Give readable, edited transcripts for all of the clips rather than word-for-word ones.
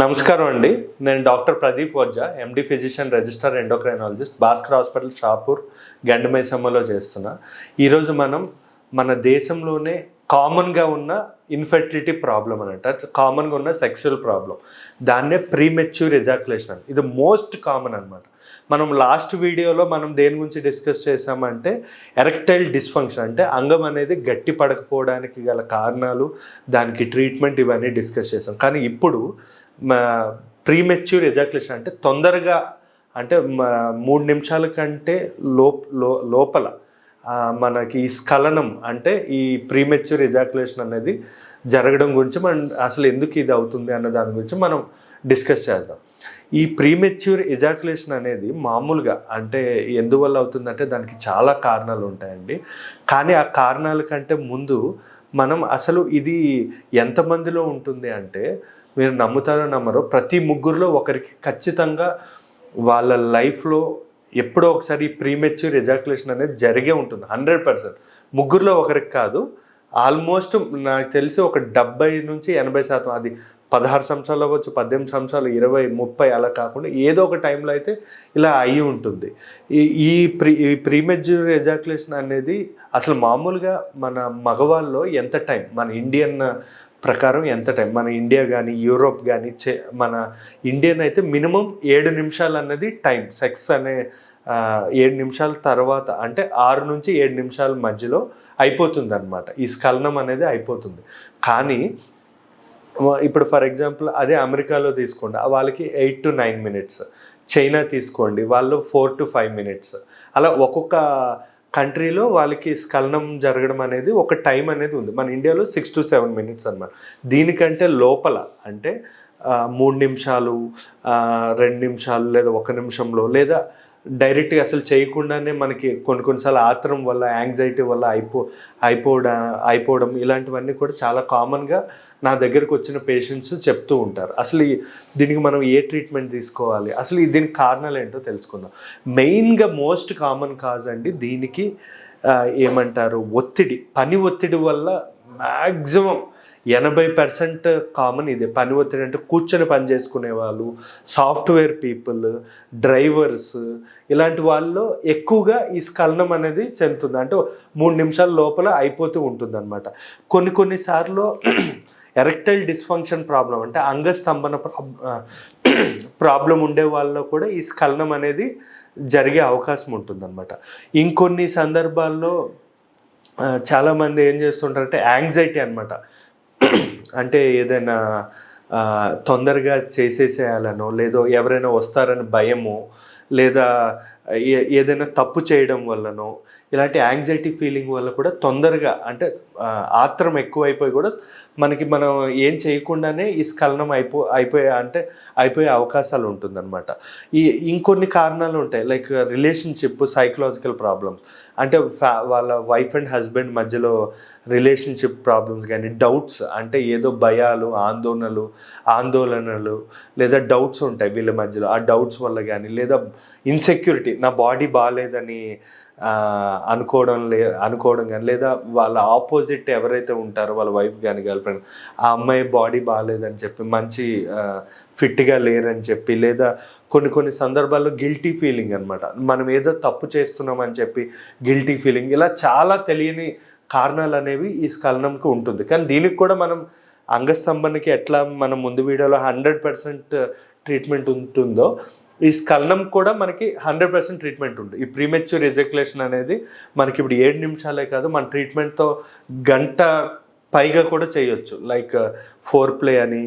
నమస్కారం అండి. నేను doctor Pradeep Vajja, MD physician, register endocrinologist, Bhaskar hospital, Shapur, గండిమైసమ్మలో చేస్తున్నా. ఈరోజు మనం మన దేశంలోనే కామన్గా ఉన్న ఇన్ఫెర్టిలిటీ ప్రాబ్లం అన్నట్టు, కామన్గా ఉన్న సెక్షువల్ ప్రాబ్లం, దాన్నే ప్రీమెచ్యూర్ ఎజాక్యులేషన్ అని. ఇది మోస్ట్ కామన్ అనమాట. మనం లాస్ట్ వీడియోలో మనం దేని గురించి డిస్కస్ చేసామంటే ఎరెక్టైల్ డిస్ఫంక్షన్, అంటే అంగం అనేది గట్టి పడకపోవడానికి గల కారణాలు, దానికి ట్రీట్మెంట్, ఇవన్నీ డిస్కస్ చేసాం. కానీ ఇప్పుడు ప్రీమెచ్యూర్ ఎజాక్యులేషన్ అంటే తొందరగా, అంటే 3 నిమిషాల కంటే లోపల మనకి ఈ స్ఖలనం, అంటే ఈ ప్రీమెచ్యూర్ ఎజాక్యులేషన్ అనేది జరగడం గురించి మనం అసలు ఎందుకు ఇది అవుతుంది అన్న దాని గురించి మనం డిస్కస్ చేద్దాం. ఈ ప్రీమెచ్యూర్ ఎజాక్యులేషన్ అనేది మామూలుగా అంటే ఎందువల్ల అవుతుందంటే దానికి చాలా కారణాలు ఉంటాయండి. కానీ ఆ కారణాల కంటే ముందు మనం అసలు ఇది ఎంతమందిలో ఉంటుంది అంటే, మీరు నమ్ముతారో నమ్మరో, ప్రతి ముగ్గురులో ఒకరికి ఖచ్చితంగా వాళ్ళ లైఫ్లో ఎప్పుడో ఒకసారి ఈ ప్రీమెచ్యూర్ ఎజాక్యులేషన్ అనేది జరిగే ఉంటుంది. 100%. ముగ్గురులో ఒకరికి కాదు, ఆల్మోస్ట్ నాకు తెలిసి ఒక 70 నుంచి 80%. అది 16 సంవత్సరాలు అవ్వచ్చు, 18 సంవత్సరాలు, 20, 30 అలా కాకుండా ఏదో ఒక టైంలో అయితే ఇలా అయి ఉంటుంది. ఈ ప్రీమెచ్యూర్ ఎజాక్యులేషన్ అనేది అసలు మామూలుగా మన మగవాళ్ళలో ఎంత టైం, మన ఇండియన్ ప్రకారం ఎంత టైం, మన ఇండియా కానీ యూరోప్ కానీ మన ఇండియన్ అయితే మినిమం 7 నిమిషాలు అన్నది టైం. సెక్స్ అనే 7 నిమిషాల తర్వాత, అంటే 6 నుంచి 7 నిమిషాల మధ్యలో అయిపోతుంది అనమాట. ఈ స్ఖలనం అనేది అయిపోతుంది. కానీ ఇప్పుడు ఫర్ ఎగ్జాంపుల్ అదే అమెరికాలో తీసుకోండి, వాళ్ళకి 8 to 9 minutes. చైనా తీసుకోండి, వాళ్ళు 4 to 5 minutes. అలా ఒక్కొక్క కంట్రీలో వాళ్ళకి స్ఖలనం జరగడం అనేది ఒక టైం అనేది ఉంది. మన ఇండియాలో 6 to 7 minutes అనమాట. దీనికంటే లోపల అంటే 3 నిమిషాలు, 2 నిమిషాలు, లేదా 1 నిమిషంలో, లేదా డైరెక్ట్గా అసలు చేయకుండానే మనకి కొన్నిసార్లు ఆత్రం వల్ల, యాంగ్జైటీ వల్ల అయిపోవడం ఇలాంటివన్నీ కూడా చాలా కామన్గా నా దగ్గరకు వచ్చిన పేషెంట్స్ చెప్తూ ఉంటారు. అసలు దీనికి మనం ఏ ట్రీట్మెంట్ తీసుకోవాలి, అసలు దీనికి కారణాలు ఏంటో తెలుసుకుందాం. మెయిన్గా మోస్ట్ కామన్ కాజ్ అండి దీనికి ఏమంటారు, ఒత్తిడి. పని ఒత్తిడి వల్ల మ్యాక్సిమం 80% కామన్ ఇదే. పని ఒత్తిడి అంటే కూర్చొని పని చేసుకునే వాళ్ళు, సాఫ్ట్వేర్ పీపుల్, డ్రైవర్స్, ఇలాంటి వాళ్ళలో ఎక్కువగా ఈ స్ఖలనం అనేది చెందుతుంది. అంటే 3 నిమిషాల లోపల అయిపోతూ ఉంటుంది అనమాట. కొన్నిసార్లు ఎరెక్టైల్ డిస్ఫంక్షన్ ప్రాబ్లం, అంటే అంగస్తంభన ప్రాబ్లం ఉండే వాళ్ళలో కూడా ఈ స్ఖలనం అనేది జరిగే అవకాశం ఉంటుందన్నమాట. ఇంకొన్ని సందర్భాల్లో చాలామంది ఏం చేస్తుంటారంటే యాంగ్జైటీ అనమాట. అంటే ఏదైనా తొందరగా చేసేసేయాలనో, లేదో ఎవరైనా వస్తారని భయమో, లేదా ఏదైనా తప్పు చేయడం వల్లనో, ఇలాంటి యాంగ్జైటీ ఫీలింగ్ వల్ల కూడా తొందరగా, అంటే ఆత్రం ఎక్కువైపోయి కూడా మనం ఏం చేయకుండానే ఈ స్ఖలనం అయిపోయే అవకాశాలు ఉంటుందన్నమాట. ఇంకొన్ని కారణాలు ఉంటాయి, లైక్ రిలేషన్షిప్, సైకలాజికల్ ప్రాబ్లమ్స్, అంటే వాళ్ళ వైఫ్ అండ్ హస్బెండ్ మధ్యలో రిలేషన్షిప్ ప్రాబ్లమ్స్ కానీ, డౌట్స్, అంటే ఏదో భయాలు, ఆందోళనలు లేదా డౌట్స్ ఉంటాయి వీళ్ళ మధ్యలో. ఆ డౌట్స్ వల్ల కానీ, లేదా ఇన్సెక్యూరిటీ, నా బాడీ బాగాలేదని అనుకోవడం కానీ, లేదా వాళ్ళ ఆపోజిట్ ఎవరైతే ఉంటారో వాళ్ళ వైఫ్ కానీ, గర్ల్ ఫ్రెండ్, ఆ అమ్మాయి బాడీ బాగాలేదని చెప్పి, మంచి ఫిట్గా లేరని చెప్పి, లేదా కొన్ని సందర్భాల్లో గిల్టీ ఫీలింగ్ అనమాట. మనం ఏదో తప్పు చేస్తున్నామని చెప్పి గిల్టీ ఫీలింగ్, ఇలా చాలా తెలియని కారణాలు అనేవి ఈ స్ఖలనంకి ఉంటుంది. కానీ దీనికి కూడా మనం అంగస్తంభనకి ఎట్లా మనం ముందు వీడియోలో 100% ట్రీట్మెంట్ ఉంటుందో, ఈ స్ఖలనం కూడా మనకి 100% ట్రీట్మెంట్ ఉంటుంది. ఈ ప్రీమెచ్యూర్ ఎజాక్యులేషన్ అనేది మనకి ఇప్పుడు 7 నిమిషాలే కాదు, మన ట్రీట్మెంట్తో గంట పైగా కూడా చేయొచ్చు. లైక్ ఫోర్ ప్లే అని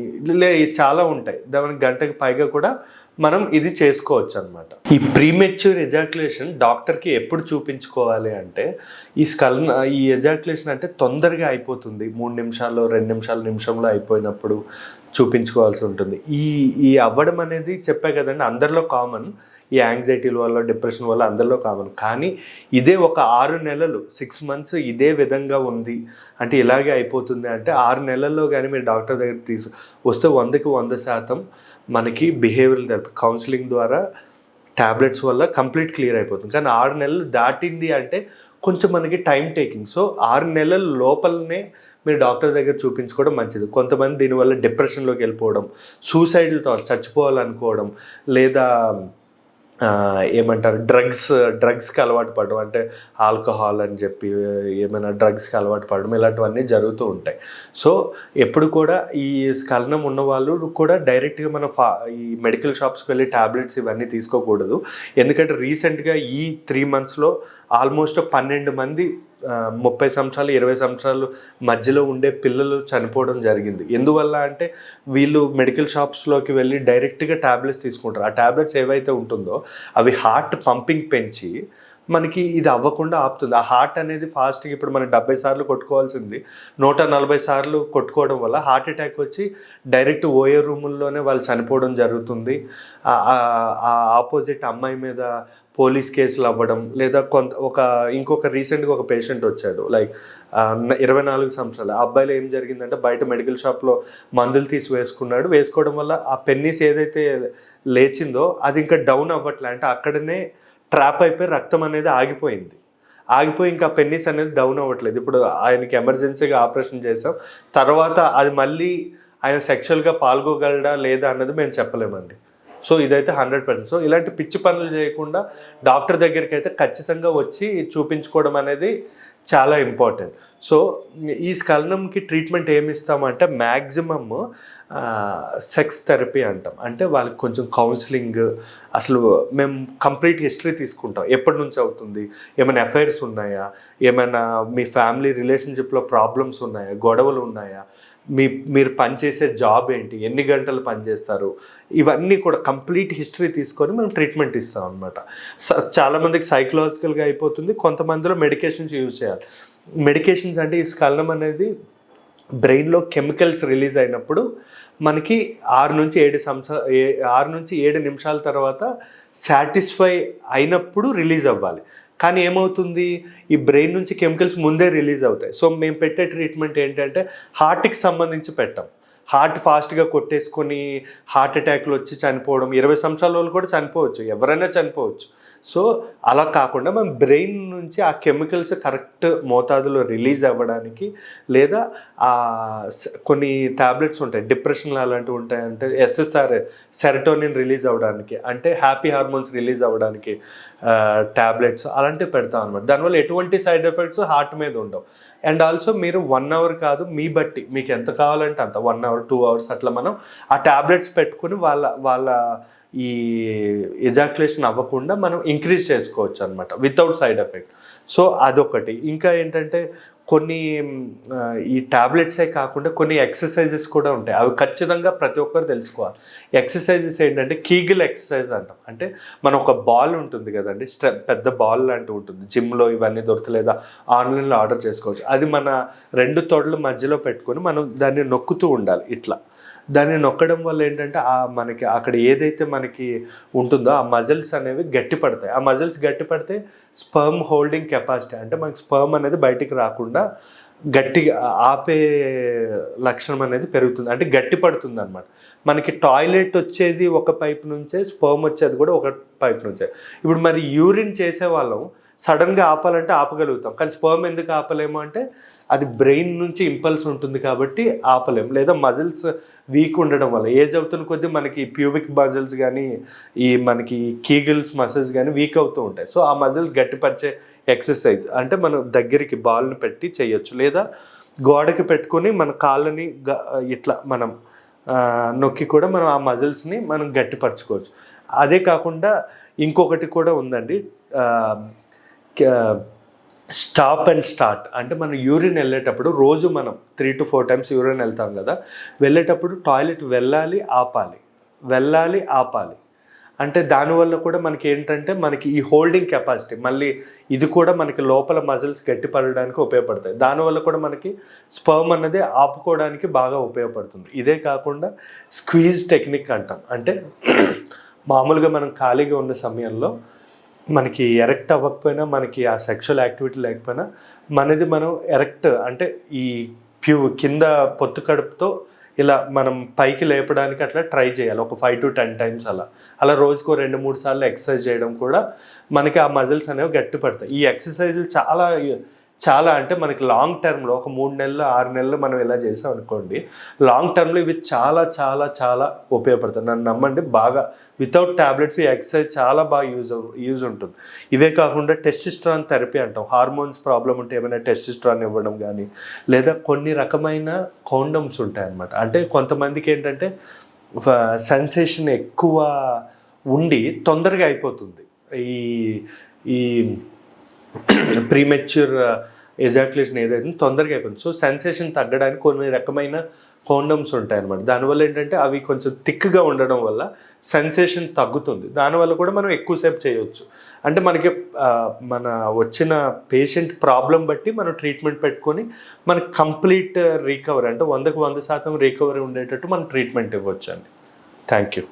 చాలా ఉంటాయి, దానికి గంటకి పైగా కూడా మనం ఇది చేసుకోవచ్చు అనమాట. ఈ ప్రీమెచ్యూర్ ఎజాక్యులేషన్ డాక్టర్కి ఎప్పుడు చూపించుకోవాలి అంటే, ఈ ఎజాక్యులేషన్ అంటే తొందరగా అయిపోతుంది, 3 నిమిషాల్లో, 2 నిమిషంలో అయిపోయినప్పుడు చూపించుకోవాల్సి ఉంటుంది. ఈ అవ్వడం అనేది చెప్పే కదండి, అందరిలో కామన్. ఈ యాంగ్జైటీల వల్ల, డిప్రెషన్ వల్ల అందరిలో కామన్. కానీ ఇదే ఒక 6 నెలలు, 6 months ఇదే విధంగా ఉంది అంటే, ఇలాగే అయిపోతుంది అంటే 6 నెలల్లో కానీ మీరు డాక్టర్ దగ్గర వస్తే 100కి 100% మనకి బిహేవియరల్ థెరపీ, కౌన్సిలింగ్ ద్వారా, ట్యాబ్లెట్స్ వల్ల కంప్లీట్ క్లియర్ అయిపోతుంది. కానీ 6 నెలలు దాటింది అంటే కొంచెం మనకి టైం టేకింగ్. సో 6 నెలల లోపలనే మీరు డాక్టర్ దగ్గర చూపించుకోవడం మంచిది. కొంతమంది దీనివల్ల డిప్రెషన్లోకి వెళ్ళిపోవడం, సూసైడల్ థాట్స్, చచ్చిపోవాలనుకోవడం, లేదా ఏమంటారు డ్రగ్స్కి అలవాటు పడడం, అంటే ఆల్కహాల్ అని చెప్పి ఏమైనా డ్రగ్స్కి అలవాటు పడడం, ఇలాంటివన్నీ జరుగుతూ ఉంటాయి. సో ఎప్పుడు కూడా ఈ స్ఖలనం ఉన్న వాళ్ళు కూడా డైరెక్ట్గా మన ఈ మెడికల్ షాప్స్కి వెళ్ళి ట్యాబ్లెట్స్ ఇవన్నీ తీసుకోకూడదు. ఎందుకంటే రీసెంట్గా ఈ 3 monthsలో ఆల్మోస్ట్ 12 మంది 30 సంవత్సరాలు 20 సంవత్సరాలు మధ్యలో ఉండే పిల్లలు చనిపోవడం జరిగింది. ఎందువల్ల అంటే వీళ్ళు మెడికల్ షాప్స్లోకి వెళ్ళి డైరెక్ట్గా ట్యాబ్లెట్స్ తీసుకుంటారు. ఆ ట్యాబ్లెట్స్ ఏవైతే ఉంటుందో అవి హార్ట్ పంపింగ్ పెంచి మనకి ఇది అవ్వకుండా ఆపుతుంది. ఆ హార్ట్ అనేది ఫాస్ట్గా ఇప్పుడు మనం 70 సార్లు కొట్టుకోవాల్సింది 140 సార్లు కొట్టుకోవడం వల్ల హార్ట్ అటాక్ వచ్చి డైరెక్ట్ ఓఏ రూముల్లోనే వాళ్ళు చనిపోవడం జరుగుతుంది. ఆ ఆపోజిట్ అమ్మాయి మీద పోలీస్ కేసులు అవ్వడం, లేదా ఇంకొక రీసెంట్గా ఒక పేషెంట్ వచ్చాడు, లైక్ 24 సంవత్సరాలు. ఆ అబ్బాయిలో ఏం జరిగిందంటే బయట మెడికల్ షాప్లో మందులు తీసి వేసుకోవడం వల్ల ఆ పెన్నీస్ ఏదైతే లేచిందో అది ఇంకా డౌన్ అవ్వట్లే, అంటే అక్కడనే ట్రాప్ అయిపోయి రక్తం అనేది ఆగిపోయి ఇంకా పెన్నీస్ అనేది డౌన్ అవ్వట్లేదు. ఇప్పుడు ఆయనకి ఎమర్జెన్సీగా ఆపరేషన్ చేసాం, తర్వాత అది మళ్ళీ ఆయన సెక్షువల్గా పాల్గొగలడా లేదా అన్నది మేము చెప్పలేమండి. సో ఇదైతే 100%. సో ఇలాంటి పిచ్చి పనులు చేయకుండా డాక్టర్ దగ్గరికి అయితే ఖచ్చితంగా వచ్చి చూపించుకోవడం అనేది చాలా ఇంపార్టెంట్. సో ఈ స్ఖలనంకి ట్రీట్మెంట్ ఏమి ఇస్తామంటే మ్యాక్సిమమ్ సెక్స్ థెరపీ అంటాం. అంటే వాళ్ళకి కొంచెం కౌన్సిలింగ్, అసలు మేము కంప్లీట్ హిస్టరీ తీసుకుంటాం. ఎప్పటి నుంచి అవుతుంది, ఏమైనా అఫైర్స్ ఉన్నాయా, ఏమైనా మీ ఫ్యామిలీ రిలేషన్షిప్లో ప్రాబ్లమ్స్ ఉన్నాయా, గొడవలు ఉన్నాయా, మీరు పనిచేసే జాబ్ ఏంటి, ఎన్ని గంటలు పనిచేస్తారు, ఇవన్నీ కూడా కంప్లీట్ హిస్టరీ తీసుకొని మేము ట్రీట్మెంట్ ఇస్తాం అనమాట. చాలామందికి సైకలాజికల్గా అయిపోతుంది, కొంతమందిలో మెడికేషన్స్ యూజ్ చేయాలి. మెడికేషన్స్ అంటే ఈ స్ఖలనం అనేది బ్రెయిన్లో కెమికల్స్ రిలీజ్ అయినప్పుడు మనకి 6 నుంచి 7 నిమిషాల తర్వాత సాటిస్ఫై అయినప్పుడు రిలీజ్ అవ్వాలి. కానీ ఏమవుతుంది, ఈ బ్రెయిన్ నుంచి కెమికల్స్ ముందే రిలీజ్ అవుతాయి. సో మేము పెట్టే ట్రీట్మెంట్ ఏంటంటే హార్ట్కి సంబంధించి పెట్టాం. హార్ట్ ఫాస్ట్గా కొట్టేసుకొని హార్ట్ అటాక్లు వచ్చి చనిపోవడం, 20 సంవత్సరాల వాళ్ళు కూడా చనిపోవచ్చు, ఎవరైనా చనిపోవచ్చు. సో అలా కాకుండా మనం బ్రెయిన్ నుంచి ఆ కెమికల్స్ కరెక్ట్ మోతాదులో రిలీజ్ అవ్వడానికి, లేదా కొన్ని ట్యాబ్లెట్స్ ఉంటాయి డిప్రెషన్లు అలాంటివి ఉంటాయి, అంటే సెరటోనిన్ రిలీజ్ అవ్వడానికి, అంటే హ్యాపీ హార్మోన్స్ రిలీజ్ అవ్వడానికి ట్యాబ్లెట్స్ అలాంటివి పెడతాం అనమాట. దానివల్ల ఎటువంటి సైడ్ ఎఫెక్ట్స్ హార్ట్ మీద ఉండవు. అండ్ ఆల్సో మీరు 1 hour కాదు, మీ బట్టి మీకు ఎంత కావాలంటే అంత 1 hour 2 hours అట్లా మనం ఆ ట్యాబ్లెట్స్ పెట్టుకుని వాళ్ళ ఈ ఎజాక్యులేషన్ అవ్వకుండా మనం ఇంక్రీజ్ చేసుకోవచ్చు అనమాట వితౌట్ సైడ్ ఎఫెక్ట్. సో అదొకటి. ఇంకా ఏంటంటే కొన్ని ఈ ట్యాబ్లెట్సే కాకుండా కొన్ని ఎక్సర్సైజెస్ కూడా ఉంటాయి, అవి ఖచ్చితంగా ప్రతి ఒక్కరు తెలుసుకోవాలి. ఎక్సర్సైజెస్ ఏంటంటే కీగిల్ ఎక్సర్సైజ్ అంటాం. అంటే మనం ఒక బాల్ ఉంటుంది కదండి, పెద్ద బాల్ లాంటివి ఉంటుంది, జిమ్లో ఇవన్నీ దొరుకుతాయి, లేదా ఆన్లైన్లో ఆర్డర్ చేసుకోవచ్చు. అది మన 2 తొడల మధ్యలో పెట్టుకొని మనం దాన్ని నొక్కుతూ ఉండాలి. ఇట్లా దాన్ని నొక్కడం వల్ల ఏంటంటే మనకి అక్కడ ఏదైతే మనకి ఉంటుందో ఆ మజిల్స్ అనేవి గట్టిపడతాయి. ఆ మజిల్స్ గట్టిపడితే స్పర్మ్ హోల్డింగ్ కెపాసిటీ, అంటే మనకి స్పర్మ్ అనేది బయటికి రాకుండా గట్టిగా ఆపే లక్షణం అనేది పెరుగుతుంది, అంటే గట్టి పడుతుంది అనమాట. మనకి టాయిలెట్ వచ్చేది ఒక పైపు నుంచే, స్పర్మ్ వచ్చేది కూడా ఒక పైపు నుంచే. ఇప్పుడు మరి యూరిన్ చేసే వాళ్ళం సడన్గా ఆపాలంటే ఆపగలుగుతాం, కానీ స్పర్మ్ ఎందుకు ఆపలేము అంటే అది బ్రెయిన్ నుంచి ఇంపల్స్ ఉంటుంది కాబట్టి ఆపలేము. లేదా మజిల్స్ వీక్ ఉండడం వల్ల ఏజ్ అవుతున్న కొద్దీ మనకి ప్యూబిక్ మజిల్స్ కానీ మనకి కీగిల్స్ మసిల్స్ కానీ వీక్ అవుతూ ఉంటాయి. సో ఆ మజిల్స్ గట్టిపరిచే ఎక్సర్సైజ్ అంటే మనం దగ్గరికి బాల్ని పెట్టి చేయొచ్చు, లేదా గోడకి పెట్టుకొని మన కాళ్ళని ఇట్లా మనం నొక్కి కూడా మనం ఆ మజిల్స్ని మనం గట్టిపరచుకోవచ్చు. అదే కాకుండా ఇంకొకటి కూడా ఉందండి, స్టాప్ అండ్ స్టార్ట్. అంటే మనం యూరిన్ వెళ్ళేటప్పుడు రోజు మనం 3 to 4 times యూరిన్ వెళ్తాం కదా, వెళ్ళేటప్పుడు టాయిలెట్ వెళ్ళాలి ఆపాలి. అంటే దానివల్ల కూడా మనకి ఏంటంటే మనకి ఈ హోల్డింగ్ కెపాసిటీ, మళ్ళీ ఇది కూడా మనకి లోపల మజిల్స్ గట్టిపడడానికి ఉపయోగపడతాయి. దానివల్ల కూడా మనకి స్పర్మ్ అన్నది ఆపుకోవడానికి బాగా ఉపయోగపడుతుంది. ఇదే కాకుండా స్క్వీజ్ టెక్నిక్ అంటాం. అంటే మామూలుగా మనం ఖాళీగా ఉన్న సమయంలో మనకి ఎరెక్ట్ అవ్వకపోయినా, మనకి ఆ సెక్షువల్ యాక్టివిటీ లేకపోయినా మనం ఎరెక్ట్ అంటే ఈ కింద పొత్తు కడుపుతో ఇలా మనం పైకి లేపడానికి అట్లా ట్రై చేయాలి, ఒక 5 to 10 times అలా రోజుకో 2-3 సార్లు ఎక్సర్సైజ్ చేయడం కూడా మనకి ఆ మజిల్స్ అనేవి గట్టి పడతాయి. ఈ ఎక్సర్సైజులు చాలా అంటే మనకి లాంగ్ టర్మ్లో ఒక 3 నెలలు 6 నెలలు మనం ఇలా చేసాం అనుకోండి, లాంగ్ టర్మ్లో ఇవి చాలా చాలా చాలా ఉపయోగపడతాయి. నన్ను నమ్మండి, బాగా వితౌట్ ట్యాబ్లెట్స్ ఈ ఎక్సర్సైజ్ చాలా బాగా యూజ్ ఉంటుంది. ఇవే కాకుండా టెస్టిస్ట్రాన్ థెరపీ అంటాం. హార్మోన్స్ ప్రాబ్లం ఉంటే ఏమైనా టెస్టిస్ట్రాన్ ఇవ్వడం కానీ, లేదా కొన్ని రకమైన కాండమ్స్ ఉంటాయన్నమాట. అంటే కొంతమందికి ఏంటంటే సెన్సేషన్ ఎక్కువ ఉండి తొందరగా అయిపోతుంది, ఈ ప్రీమెచ్యూర్ ఎజాక్యులేషన్ ఏదైతే తొందరగా అయిపోతుంది. సో సెన్సేషన్ తగ్గడానికి కొన్ని రకమైన కాండమ్స్ ఉంటాయన్నమాట. దానివల్ల ఏంటంటే అవి కొంచెం థిక్గా ఉండడం వల్ల సెన్సేషన్ తగ్గుతుంది. దానివల్ల కూడా మనం ఎక్కువసేపు చేయవచ్చు. అంటే మనకి మన వచ్చిన పేషెంట్ ప్రాబ్లం బట్టి మనం ట్రీట్మెంట్ పెట్టుకొని మనకి కంప్లీట్ రికవరీ, అంటే 100% రికవరీ ఉండేటట్టు మనం ట్రీట్మెంట్ ఇవ్వచ్చు అండి. Thank you.